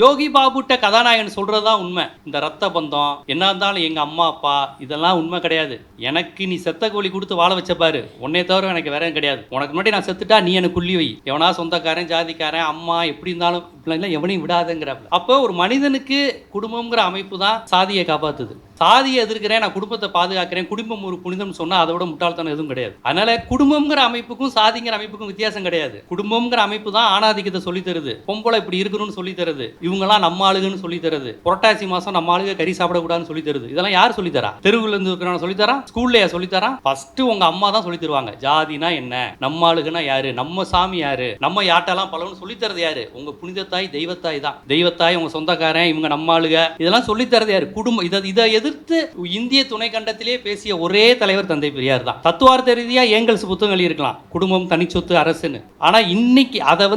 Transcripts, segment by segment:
யோகி பாபுட்ட கதாநாயகன் சொல்றதுதான் உண்மை. இந்த ரத்த பந்தம் என்ன இருந்தாலும் எங்க அம்மா அப்பா இதெல்லாம் உண்மை கிடையாது. எனக்கு நீ செத்த கோழி கொடுத்து வாழ வச்ச பாரு, உன்னை தவிர எனக்கு வேற கிடையாது. உனக்கு முன்னாடி நான் செத்துட்டா நீ எனக்கு குள்ளி வை. எவனா சொந்தக்காரன் ஜாதிக்காரன் அம்மா எப்படி இருந்தாலும் இப்படிலாம் எவனையும் விடாதுங்கிறாப்ல. அப்போ ஒரு மனிதனுக்கு குடும்பம்ங்கிற அமைப்பு தான் சாதியை காப்பாத்துது. சாதியை எதிர்க்கிறேன், நான் குடும்பத்தை பாதுகாக்கிறேன், குடும்பம் ஒரு புனிதம் சொன்னா அதை விட முட்டாள்தனம் எதுவும் கிடையாது. அதனால குடும்பம்ங்கிற அமைப்புக்கும் சாதிங்கிற அமைப்புக்கும் வித்தியாசம் கிடையாது. குடும்பம்ங்கிற அமைப்பு தான் ஆணாதிக்கத்தை சொல்லி தருது, பொம்பளை இப்படி இருக்கணும்னு சொல்லி தருது, இவங்கெல்லாம் நம்ம ஆளுகன்னு சொல்லி தருது, புரட்டாசி மாசம் நம்ம ஆளுக கறி சாப்பிடக்கூடாதுன்னு சொல்லி தருது. இதெல்லாம் யார் சொல்லி தரா? தெருவுல இருந்து இருக்கிறவங்க சொல்லி தரா? ஸ்கூல்லையா சொல்லி தரா? ஃபர்ஸ்ட் உங்க அம்மா தான் சொல்லி தருவாங்க. ஜாதினா என்ன, நம்ம ஆளுகனா யாரு, நம்ம சாமி யாரு, நம்ம யாட்டெல்லாம் பலவன்னு சொல்லி தரது யாரு? உங்க புனிதத்தாய் தெய்வத்தாய் தான். தெய்வத்தாய் உங்க சொந்தக்காரன், இவங்க நம்ம ஆளுக, இதெல்லாம் சொல்லி தரது யாரு? குடும்பம். இதை எதிர்த்து இந்திய துணை கண்டத்திலே பேசிய ஒரே தலைவர் தந்தை பெரியார் தான். தத்துவார்த்த ரீதியா ஏங்கல்ஸ் புத்தகங்கள் இருக்கலாம், குடும்பம் தனிச்சொத்து அரசுன்னு. ஆனா இன்னைக்கு அதை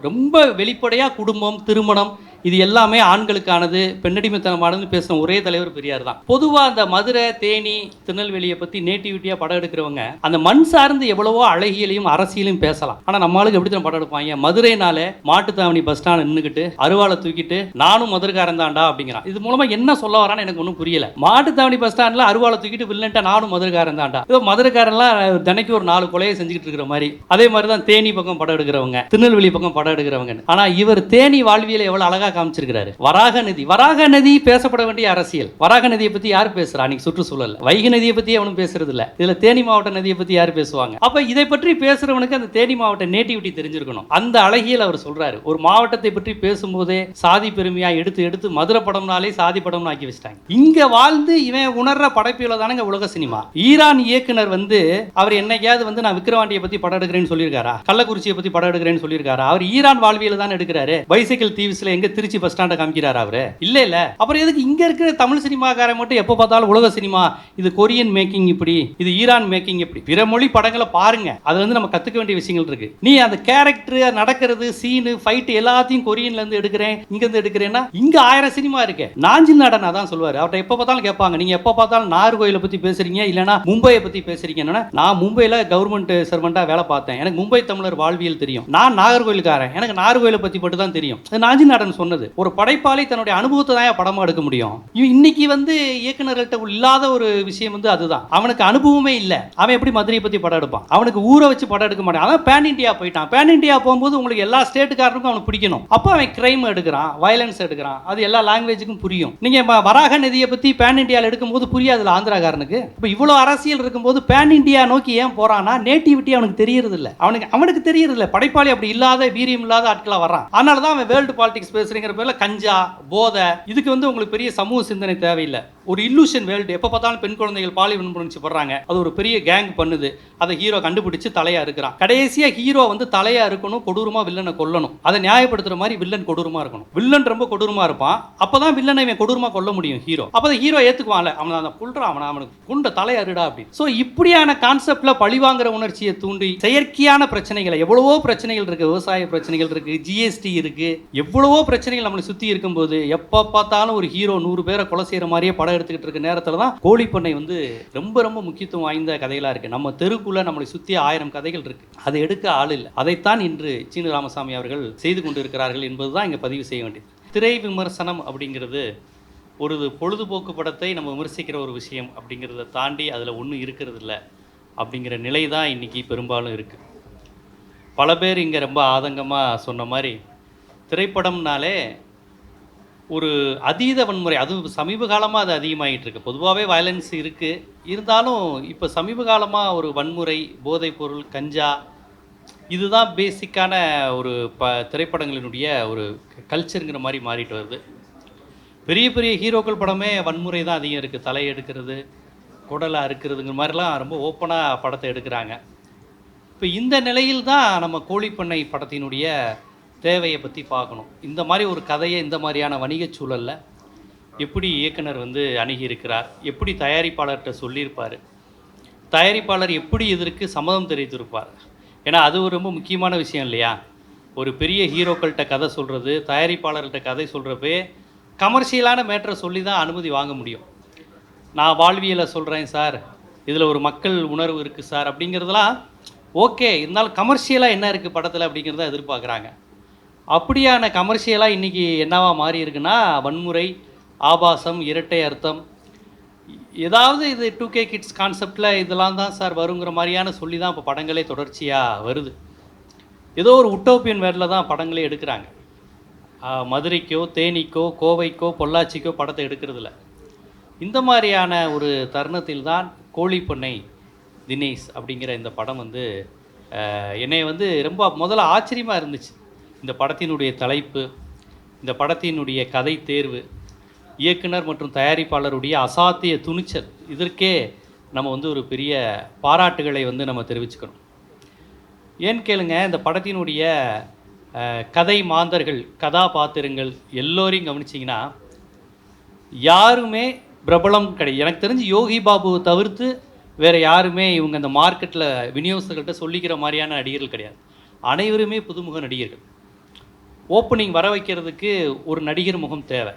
ரொம்ப வெளிப்படையா குடும்பம் திருமணம் இது எல்லாமே ஆண்களுக்கானது, பெண்ணடிமைத்தனமானதுன்னு பேசின ஒரே தலைவர் பெரியார் தான். பொதுவாக அந்த மதுரை தேனி திருநெல்வேலியை பற்றி நேட்டிவிட்டியாக படம் எடுக்கிறவங்க அந்த மண் சார்ந்து எவ்வளவோ அழகியலையும் அரசியலையும் பேசலாம். ஆனால் நம்ம ஆளுக்கு எப்படி தான் படம் எடுப்பாங்க? மதுரைனாலே மாட்டுத்தாவணி பஸ் ஸ்டாண்ட் நின்றுக்கிட்டு அருவாளை தூக்கிட்டு நானும் மதுரைக்காரன் தான்டா அப்படிங்கிறான். இது மூலமா என்ன சொல்ல வரான்னு எனக்கு ஒன்றும் புரியல. மாட்டுத்தாவணி பஸ் ஸ்டாண்டில் அருவாளை தூக்கிட்டு வில்லன்ட்ட நானும் மதுரைக்காரன் தான்டா. இதோ மதுரைக்காரன்லாம் தினைக்கு ஒரு 4 கொலையை செஞ்சுக்கிட்டு இருக்கிற மாதிரி. அதே மாதிரி தான் தேனி பக்கம் படம் எடுக்கிறவங்க, திருநெல்வேலி பக்கம் படம் எடுக்கிறவங்க. ஆனால் இவர் தேனி வாழ்வியலை எவ்வளோ அழகா காமிச்சிருக்கிறாரு. வராக நதி பேசப்பட வேண்டிய அரசியல். வராக நதியை பத்தி யார் பேசுறா? அன்னைக்கு சுற்றுச்சூழல் வைகை நதியை பத்தி அவனும் பேசுறது இல்ல. இதுல தேனி மாவட்ட நதியை பத்தி யார் பேசுவாங்க? அப்ப இதை பற்றி பேசுறவனுக்கு அந்த தேனி மாவட்ட நேட்டிவிட்டி தெரிஞ்சிருக்கணும். அந்த அழகியல் அவர் சொல்றாரு. ஒரு மாவட்டத்தை பற்றி பேசும்போதே சாதி பெருமையா எடுத்து மதுரை படம்னாலே சாதி படம்னு ஆக்கி வச்சிட்டாங்க. இங்க வாழ்ந்து இவன் உணர்ற படைப்புல தானங்க உலக சினிமா. ஈரான் இயக்குனர் அவர் என்னைக்காவது நான் விக்கிரவாண்டியை பத்தி படம் எடுக்கிறேன்னு சொல்லியிருக்காரா? கள்ளக்குறிச்சியை பத்தி படம் எடுக்கிறேன்னு சொல்லியிருக்காரா? அவர் ஈரான் வாழ்வியல தான் எடுக்கிறாரு. பைசைக்கிள் தீவ்ஸ்ல எங்க திருச்சி பஸ் ஸ்டாண்ட காமிக்கிறார் அவரு? இல்ல. அப்புறம் எதுக்கு இங்க இருக்கிற தமிழ் சினிமாக்காரன் மட்டும் எப்ப பார்த்தாலும் உலக சினிமா, இது கொரியன் மேக்கிங் இப்படி, இது ஈரான் மேக்கிங் இப்படி? பிற மொழி படங்களை பாருங்க, அது நம்ம கத்துக்க வேண்டிய விஷயங்கள் இருக்கு. நீ அந்த கேரக்டர் நடக்கிறது சீனு ஃபைட் எல்லாத்தையும் கொரியன்ல இருந்து எடுக்கிறேன் இங்க இருந்து எடுக்கிறேன்னா இங்க 1000 சினிமா இருக்கு. நாஞ்சில் நாடன் அதான் சொல்லுவாரு. அவர்கிட்ட எப்ப பார்த்தாலும் கேட்பாங்க, நீங்க எப்ப பார்த்தாலும் நாகர்கோயிலை பத்தி பேசுறீங்க இல்லனா மும்பையை பத்தி பேசுறீங்கன்னா, நான் மும்பைல கவர்மெண்ட் சர்வெண்டா வேலை பார்த்தேன், எனக்கு மும்பை தமிழர் வாழ்வியல் தெரியும். நான் நாகர்கோயிலுக்காரன், எனக்கு நாகர்கோயிலை பத்தி மட்டும் தான் தெரியும். நாஞ்சில் நாடன் சொன்னது. ஒரு படைப்பாளி தன்னுடைய அனுபவத்தை தான் படமா எடுக்க முடியும். இன்னைக்கு இயக்குனர்கள்ட்ட இல்லாத ஒரு விஷயம் அதுதான். அவனுக்கு அனுபவமே இல்ல. அவன் எப்படி மதுரையை பத்தி படம் எடுப்பான்? அவனுக்கு ஊரை வச்சு படம் எடுக்க மாட்டான். அதான் பேன் இண்டியா போயிட்டான். பேன் இண்டியா போகும்போது உங்களுக்கு எல்லா ஸ்டேட்டுக்காரனுக்கும் அவனுக்கு பிடிக்கணும். அப்போ அவன் கிரைம் எடுக்கிறான், வயலன்ஸ் எடுக்கிறான். அது எல்லா லாங்குவேஜுக்கும் புரியும். நீங்க வராக நதியை பத்தி பேன் இண்டியாவில் எடுக்கும்போது புரியாதுல ஆந்திராக்காரனுக்கு. இப்போ இவ்வளவு அரசியல் இருக்கும்போது பேன் இண்டியா நோக்கி ஏன் போறான்னா, நேட்டிவிட்டி அவனுக்கு தெரியறது இல்ல. அவனுக்கு தெரியறது இல்ல. படைப்பாளி அப்படி இல்லாத வீரியம் இல்லாத ஆட்களா வர்றான். அதனால தான் அவன் வேர்ல்டு பாலிடிக்ஸ் பேசுறீங்கிற பேர்ல கஞ்சா போதை இதுக்கு உங்களுக்கு பெரிய சமூக சிந்தனை தேவையில்லை. ஒரு இல்லூஷன் வேர்ல்டு. எப்ப பார்த்தாலும் பெண் குழந்தைகள் பாலியல் வன்புணர்ச்சிப்படுறாங்க, அது ஒரு பெரிய கேங் பண்ணுது, அதை ஹீரோ கண்டுபிடிச்சு தலையா இருக்கிறான். கடைசியா ஹீரோ தலையா இருக்கணும், கொடூரமா வில்லனை கொல்லணும். அதை நியாயப்படுத்துற மாதிரி வில்லன் கொடூரமா இருக்கணும். வில்லன் ரொம்ப கொடூரமா இருப்பான், அப்பதான் வில்லனை இவன் கொடூரமா கொல்ல முடியும் ஹீரோ. அப்பதான் ஹீரோ ஏத்துக்குவான்ல, அவனை கொல்றான், அவனுக்கு குண்ட தலையாருடா அப்படி. சோ இப்படியான கான்செப்ட்ல பழிவாங்கிற உணர்ச்சியை தூண்டி செயற்கையான பிரச்சனைகளை, எவ்வளவோ பிரச்சனைகள் இருக்கு, விவசாய பிரச்சனைகள் இருக்கு, ஜிஎஸ்டி இருக்கு, எவ்வளவோ பிரச்சனைகள் நம்மளை சுத்தி இருக்கும்போது எப்ப பார்த்தாலும் ஒரு ஹீரோ 100 பேரை கொலை செய்யற மாதிரியே படம் எடுத்துக்கிட்டு இருக்க நேரத்துல தான் கோழிப்பண்ணை ரொம்ப ரொம்ப முக்கியத்துவம் வாய்ந்த கதைகளா இருக்கு. நம்ம தெருக்குள்ள நம்மளை சுத்தி 1000 கதைகள் இருக்கு, அதை எடுக்க ஆள் இல்லை. அதைத்தான் இன்று சீனு ராமசாமி அவர்கள் செய்து கொண்டு இருக்கிறார்கள் என்பதுதான் இங்க பதிவு செய்ய வேண்டியது. திரை விமர்சனம் அப்படிங்கிறது ஒரு பொழுதுபோக்கு படத்தை நம்ம விமர்சிக்கிற ஒரு விஷயம் அப்படிங்கிறத தாண்டி அதில் ஒன்றும் இருக்கிறது இல்லை அப்படிங்கிற நிலை தான் இன்றைக்கி பெரும்பாலும் இருக்குது. பல பேர் இங்கே ரொம்ப ஆதங்கமாக சொன்ன மாதிரி திரைப்படம்னாலே ஒரு அதீத வன்முறை, அதுவும் சமீப காலமாக அது அதிகமாகிட்டு இருக்கு. பொதுவாகவே வயலன்ஸ் இருக்குது, இருந்தாலும் இப்போ சமீப காலமாக ஒரு வன்முறை, போதைப்பொருள், கஞ்சா, இதுதான் பேசிக்கான ஒரு திரைப்படங்களினுடைய ஒரு கல்ச்சருங்கிற மாதிரி மாறிட்டு வருது. பெரிய பெரிய ஹீரோக்கள் படமே வன்முறை தான் அதிகம் இருக்குது. தலை எடுக்கிறது, குடலை அறுக்கிறதுங்கிற மாதிரிலாம் ரொம்ப ஓப்பனாக படத்தை எடுக்கிறாங்க. இப்போ இந்த நிலையில் தான் நம்ம கோழிப்பண்ணை படத்தினுடைய தேவையை பற்றி பார்க்கணும். இந்த மாதிரி ஒரு கதையை இந்த மாதிரியான வணிக சூழலில் எப்படி இயக்குனர் அணுகியிருக்கிறார், எப்படி தயாரிப்பாளர்கிட்ட சொல்லியிருப்பார், தயாரிப்பாளர் எப்படி இதற்கு சம்மதம் தெரிவித்திருப்பார். ஏன்னா அது ஒரு ரொம்ப முக்கியமான விஷயம் இல்லையா? ஒரு பெரிய ஹீரோக்கள்கிட்ட கதை சொல்கிறது, தயாரிப்பாளர்கிட்ட கதை சொல்கிறப்பே கமர்ஷியலான மேட்டரை சொல்லி தான் அனுமதி வாங்க முடியும். நான் வாழ்வியலை சொல்கிறேன் சார், இதில் ஒரு மக்கள் உணர்வு இருக்குது சார் அப்படிங்கிறதுலாம் ஓகே, இருந்தாலும் கமர்ஷியலாக என்ன இருக்குது படத்தில் அப்படிங்கிறத எதிர்பார்க்குறாங்க. அப்படியான கமர்ஷியலாக இன்றைக்கி என்னவா மாறி இருக்குன்னா வன்முறை, ஆபாசம், இரட்டை அர்த்தம், ஏதாவது இது 2K கிட்ஸ் கான்செப்டில் இதெல்லாம் தான் சார் வருங்கிற மாதிரியான சொல்லி தான் இப்போ படங்களே தொடர்ச்சியாக வருது. ஏதோ ஒரு உட்டோப்பியன் வேர்டில் தான் படங்களே எடுக்கிறாங்க. மதுரைக்கோ, தேனிக்கோ, கோவைக்கோ, பொள்ளாச்சிக்கோ படத்தை எடுக்கிறதில்ல. இந்த மாதிரியான ஒரு தருணத்தில் தான் கோழிப்பண்ணை தினேஷ் அப்படிங்கிற இந்த படம் வந்து என்னை வந்து ரொம்ப முதல்ல ஆச்சரியமாக இருந்துச்சு. இந்த படத்தினுடைய தலைப்பு, இந்த படத்தினுடைய கதை தேர்வு, இயக்குனர் மற்றும் தயாரிப்பாளருடைய அசாத்திய துணிச்சல், இதற்கே நம்ம வந்து ஒரு பெரிய பாராட்டுகளை வந்து நம்ம தெரிவிச்சுக்கணும். ஏன்னு கேளுங்க, இந்த படத்தினுடைய கதை மாந்தர்கள், கதாபாத்திரங்கள் எல்லோரையும் கவனிச்சிங்கன்னா யாருமே பிரபலம் கிடையாது. எனக்கு தெரிஞ்சு யோகி பாபுவை தவிர்த்து வேறு யாருமே இவங்க இந்த மார்க்கெட்டில் விநியோகர்கள்ட்ட சொல்லிக்கிற மாதிரியான நடிகர்கள் கிடையாது. அனைவருமே புதுமுக நடிகர்கள். ஓப்பனிங் வர வைக்கிறதுக்கு ஒரு நடிகர் முகம் தேவை,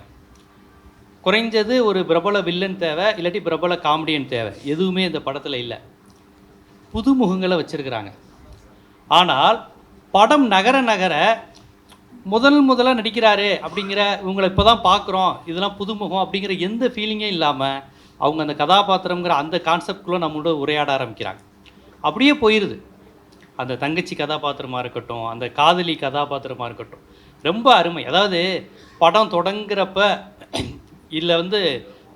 குறைஞ்சது ஒரு பிரபல வில்லன் தேவை, இல்லாட்டி பிரபல காமெடியன் தேவை. எதுவுமே இந்த படத்தில் இல்லை. புதுமுகங்களை வச்சுருக்கிறாங்க. ஆனால் படம் நகர நகர முதலாக நடிக்கிறாரு அப்படிங்கிற, இவங்களை இப்போ தான் பார்க்குறோம், இதெல்லாம் புதுமுகம் அப்படிங்கிற எந்த ஃபீலிங்கே இல்லாமல் அவங்க அந்த கதாபாத்திரங்கிற அந்த கான்செப்டுக்குள்ளே நம்மளோட உரையாட ஆரம்பிக்கிறாங்க. அப்படியே போயிடுது. அந்த தங்கச்சி கதாபாத்திரமாக இருக்கட்டும், அந்த காதலி கதாபாத்திரமாக இருக்கட்டும், ரொம்ப அருமை. அதாவது படம் தொடங்குறப்ப இதில் வந்து